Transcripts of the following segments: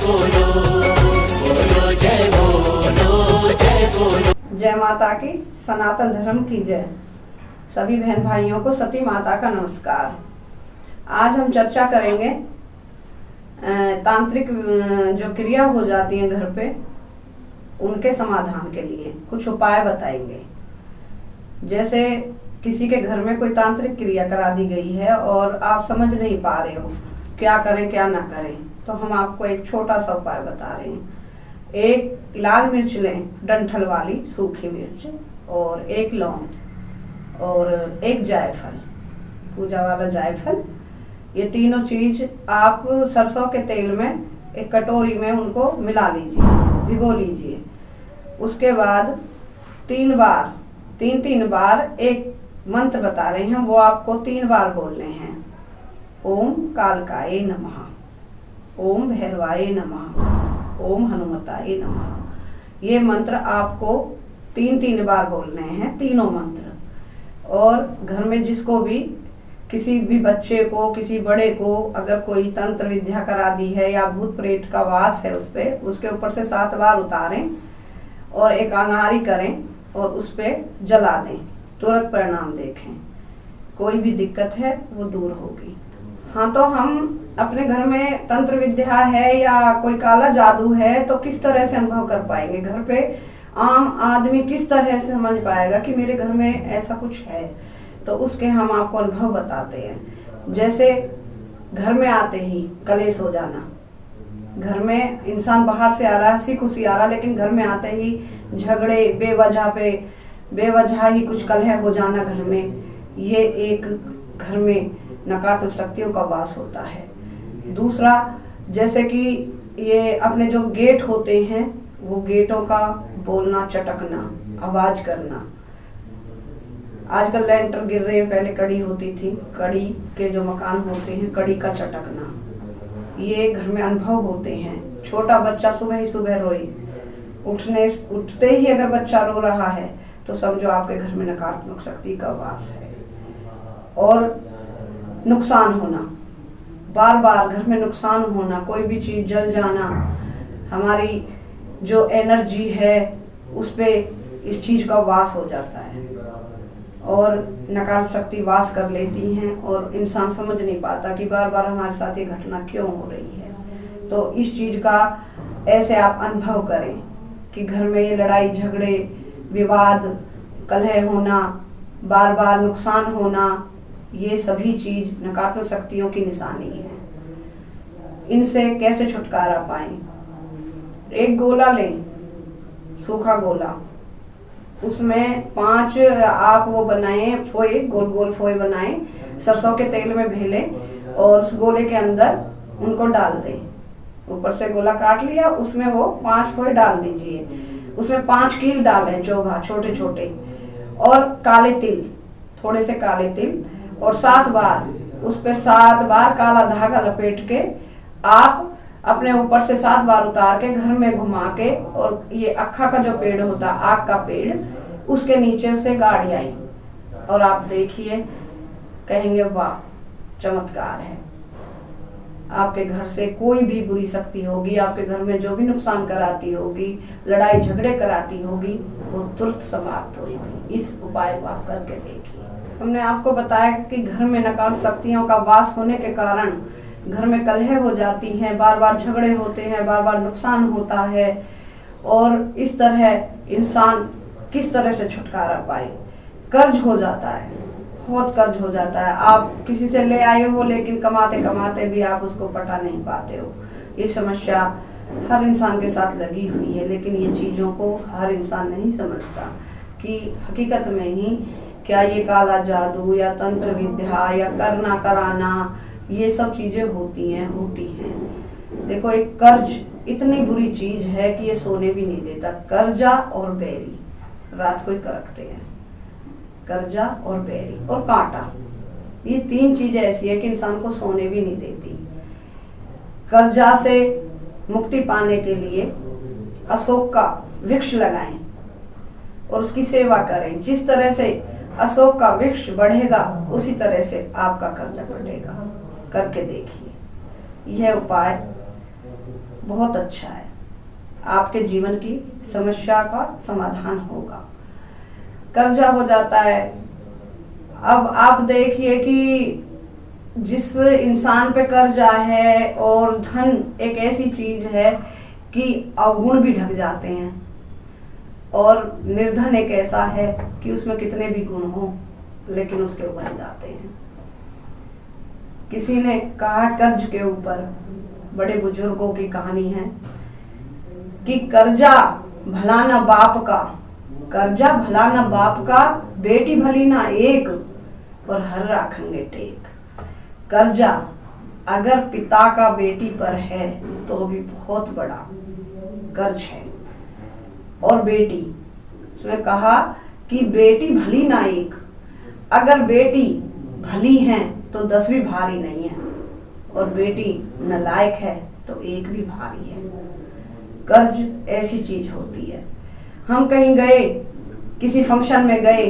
बोलो, बोलो जय बोलो, जय बोलो। जय माता की, सनातन धर्म की जय। सभी बहन भाइयों को सती माता का नमस्कार। आज हम चर्चा करेंगे तांत्रिक जो क्रिया हो जाती है घर पे, उनके समाधान के लिए कुछ उपाय बताएंगे। जैसे किसी के घर में कोई तांत्रिक क्रिया करा दी गई है और आप समझ नहीं पा रहे हो क्या करें क्या ना करें, तो हम आपको एक छोटा सा उपाय बता रहे हैं। एक लाल मिर्च लें, डंठल वाली सूखी मिर्च, और एक लौंग और एक जायफल, पूजा वाला जायफल। ये तीनों चीज आप सरसों के तेल में एक कटोरी में उनको मिला लीजिए, भिगो लीजिए। उसके बाद तीन बार एक मंत्र बता रहे हैं, वो आपको 3 बार बोलने हैं। ओम कालकाय नमः, ओम भैरवाय नमः, ओम हनुमताय नमः। ये मंत्र आपको 3 बार बोलने हैं, तीनों मंत्र। और घर में जिसको भी, किसी भी बच्चे को, किसी बड़े को अगर कोई तंत्र विद्या करा दी है या भूत प्रेत का वास है उस पे, उसके ऊपर से 7 बार उतारें और एक अंगारी करें और उस पे जला दें। तुरंत परिणाम देखें, कोई भी दिक्कत है वो दूर होगी। हाँ, तो हम अपने घर में तंत्र विद्या है या कोई काला जादू है तो किस तरह से अनुभव कर पाएंगे? घर पे आम आदमी किस तरह से समझ पाएगा कि मेरे घर में ऐसा कुछ है? तो उसके हम आपको अनुभव बताते हैं। जैसे घर में आते ही कलेश हो जाना, घर में इंसान बाहर से आ रहा है, हंसी खुशी आ रहा, लेकिन घर में आते ही झगड़े, बेवजह ही कुछ कलह हो जाना घर में, ये एक घर में नकारात्मक शक्तियों का वास होता है। दूसरा, जैसे कि ये अपने जो गेट होते हैं, वो गेटों का बोलना, चटकना, आवाज करना। आजकल लेंटर गिर रहे हैं, पहले कड़ी होती थी, कड़ी के जो मकान होते हैं, कड़ी का चटकना, ये घर में अनुभव होते हैं। छोटा बच्चा सुबह ही सुबह रोए, उठते ही अगर बच्चा रो रहा है तो समझो आपके घर में नकारात्मक शक्ति का वास है। और नुकसान होना, बार बार घर में नुकसान होना, कोई भी चीज जल जाना, हमारी जो एनर्जी है उस पे इस चीज का वास हो जाता है और नकारात्मक शक्ति वास कर लेती हैं और इंसान समझ नहीं पाता कि बार बार हमारे साथ ये घटना क्यों हो रही है। तो इस चीज का ऐसे आप अनुभव करें कि घर में ये लड़ाई झगड़े, विवाद, कलह होना, बार बार नुकसान होना, ये सभी चीज नकारात्मक शक्तियों की निशानी है। इनसे कैसे छुटकारा पाएं? एक गोला लें, सूखा गोला, उसमें 5 आप वो बनाएं, फोए, गोल गोल फोए बनाएं, सरसों के तेल में भेलें और उस गोले के अंदर उनको डाल दें। ऊपर से गोला काट लिया, उसमें वो 5 फोए डाल दीजिए। उसमें 5 कील डालें, चोभा छोटे छोटे, और काले तिल, थोड़े से काले तिल, और 7 बार उस पे 7 बार काला धागा लपेट के आप अपने ऊपर से 7 बार उतार के घर में घुमा के, और ये अखा का जो पेड़ होता है, आग का पेड़, उसके नीचे से गाड़ी आई और आप देखिए, कहेंगे वाह चमत्कार है। आपके घर से कोई भी बुरी शक्ति होगी, आपके घर में जो भी नुकसान कराती होगी, लड़ाई झगड़े कराती होगी, वो तुरंत समाप्त होगी। इस उपाय को आप करके देखिए। हमने आपको बताया कि घर में नकारात्मक शक्तियों का वास होने के कारण घर में कलह हो जाती हैं, बार बार झगड़े होते हैं, बार बार नुकसान होता है, और इस तरह इंसान किस तरह से छुटकारा पाए? कर्ज हो जाता है, बहुत कर्ज हो जाता है। आप किसी से ले आए हो, लेकिन कमाते कमाते भी आप उसको पटा नहीं पाते हो। ये समस्या हर इंसान के साथ लगी हुई है, लेकिन ये चीज़ों को हर इंसान नहीं समझता कि हकीकत में ही क्या ये काला जादू या तंत्र विद्या या करना कराना, ये सब चीज़ें होती हैं। देखो, एक कर्ज इतनी बुरी चीज़ है कि ये सोने भी नहीं देता। कर्जा और बैरी रात को ही करकते हैं, कर्जा और बैरी और कांटा, ये 3 चीजें ऐसी है कि इंसान को सोने भी नहीं देती। कर्जा से मुक्ति पाने के लिए अशोक का वृक्ष लगाएं और उसकी सेवा करें। जिस तरह से अशोक का वृक्ष बढ़ेगा, उसी तरह से आपका कर्जा बढ़ेगा। करके देखिए। यह उपाय बहुत अच्छा है, आपके जीवन की समस्या का समाधान होगा। कर्जा हो जाता है। अब आप देखिए कि जिस इंसान पे कर्जा है, और धन एक ऐसी चीज है कि अवगुण भी ढक जाते हैं, और निर्धन एक ऐसा है कि उसमें कितने भी गुण हो लेकिन उसके उभर जाते हैं। किसी ने कहा कर्ज के ऊपर, बड़े बुजुर्गों की कहानी है कि कर्जा भला न बाप का, कर्जा भला न बाप का, बेटी भली ना एक, और हर राखेंगे टेक। कर्जा अगर पिता का बेटी पर है तो भी बहुत बड़ा कर्ज है। और बेटी, उसने कहा कि बेटी भली ना एक, अगर बेटी भली है तो 10 भी भारी नहीं है, और बेटी नालायक है तो 1 भी भारी है। कर्ज ऐसी चीज होती है। हम कहीं गए, किसी फंक्शन में गए,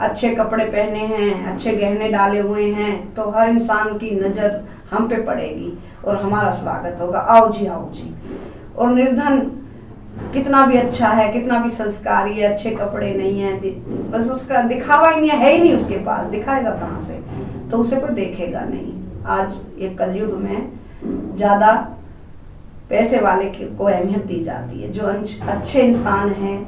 अच्छे कपड़े पहने हैं, अच्छे गहने डाले हुए हैं, तो हर इंसान की नज़र हम पे पड़ेगी और हमारा स्वागत होगा, आओ जी आओ जी। और निर्धन कितना भी अच्छा है, कितना भी संस्कारी है, अच्छे कपड़े नहीं है, बस उसका दिखावा ही नहीं है ही नहीं उसके पास, दिखाएगा कहाँ से, तो उसे कोई देखेगा नहीं। आज ये कलयुग में ज़्यादा पैसे वाले को अहमियत दी जाती है, जो अच्छे इंसान हैं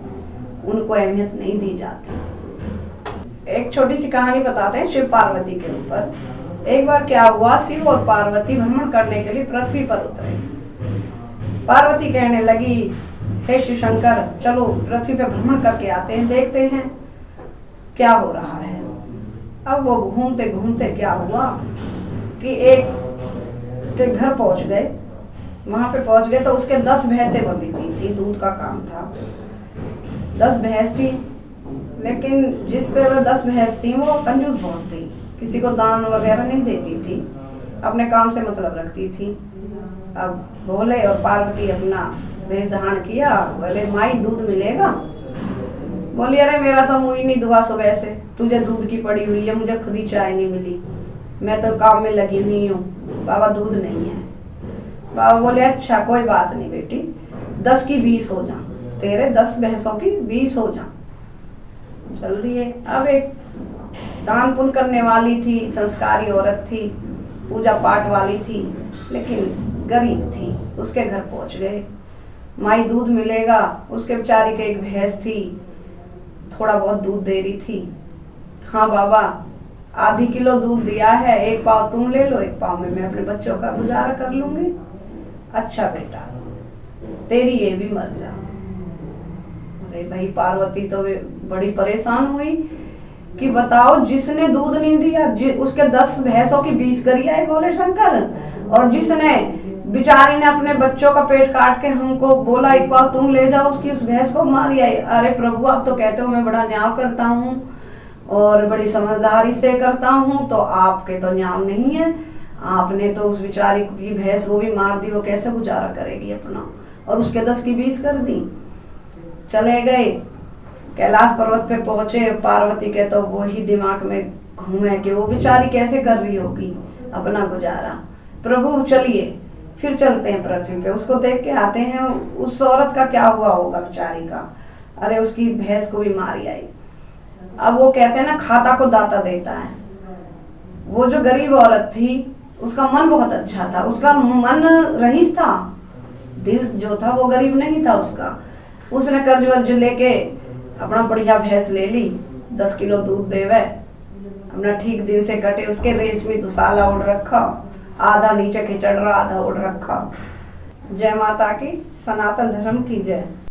उनको अहमियत नहीं दी जाती। एक छोटी सी कहानी बताते हैं शिव पार्वती के ऊपर। एक बार क्या हुआ, शिव और पार्वती भ्रमण करने के लिए पृथ्वी पर उतरे। पार्वती कहने लगी, हे शिव शंकर, चलो पृथ्वी पर भ्रमण करके आते हैं, देखते हैं क्या हो रहा है। अब वो घूमते घूमते क्या हुआ कि एक के घर पहुंच गए। वहां पे पहुंच गए तो उसके 10 भैंसें बंधी हुई थी, दूध का काम था। 10 भैंस थी, लेकिन जिस पे वह 10 भैंस थी वो कंजूस बहुत थी, किसी को दान वगैरह नहीं देती थी, अपने काम से मतलब रखती थी। अब भोले और पार्वती अपना वेश धारण किया, बोले माई दूध मिलेगा? बोली अरे मेरा तो मुँह ही नहीं धुआ सुबह से, तुझे दूध की पड़ी हुई है, मुझे खुद ही चाय नहीं मिली, मैं तो काम में लगी हुई हूँ, बाबा दूध नहीं है। बाबा बोले अच्छा कोई बात नहीं बेटी, 10 की 20 हो जा, तेरे 10 भैंसों की 20 हो जा। चल दिए। अब एक दान पुण्य करने वाली थी, संस्कारी औरत थी, पूजा पाठ वाली थी, लेकिन गरीब थी, उसके घर पहुंच गए। माई दूध मिलेगा, उसके बेचारी के एक भैंस थी, थोड़ा बहुत दूध दे रही थी। हाँ बाबा, आधी किलो दूध दिया है, 1 पाव तुम ले लो, 1 पाव में मैं अपने बच्चों का गुजारा कर लूंगी। अच्छा बेटा, तेरी ये भी मर जा। अरे भाई, पार्वती तो बड़ी परेशान हुई कि बताओ, जिसने दूध नहीं दिया उसके 10 भैंसों की 20 करी आई बोले शंकर, और जिसने बेचारी ने अपने बच्चों का पेट काट के हमको बोला 1 पाव तुम ले जाओ, उसकी उस भैंस को मारी आई। अरे प्रभु, आप तो कहते हो मैं बड़ा न्याय करता हूँ और बड़ी समझदारी से करता हूँ, तो आपके तो न्याय नहीं है, आपने तो उस बेचारी की भैंस वो भी मार दी, वो कैसे गुजारा करेगी अपना, और उसके 10 की 20 कर दी। चले गए, कैलाश पर्वत पे पहुंचे। पार्वती के तो वो ही दिमाग में घूमे कि वो बेचारी कैसे कर रही होगी अपना गुजारा। प्रभु चलिए फिर चलते हैं पृथ्वी पे, उसको देख के आते हैं उस औरत का क्या हुआ होगा बेचारी का। अरे उसकी भैंस को भी मारी आई। अब वो कहते हैं ना, खाता को दाता देता है। वो जो गरीब औरत थी उसका मन बहुत अच्छा था, उसका मन रईस था, दिल जो था वो गरीब नहीं था उसका। उसने कर्ज वर्ज लेके अपना बढ़िया भैंस ले ली, 10 किलो दूध देवे, अपना ठीक दिन से कटे। उसके रेशमी दुसाला ओढ़ रखा, आधा नीचे खिचड़ रहा, आधा ओढ़ रखा। जय माता की, सनातन धर्म की जय।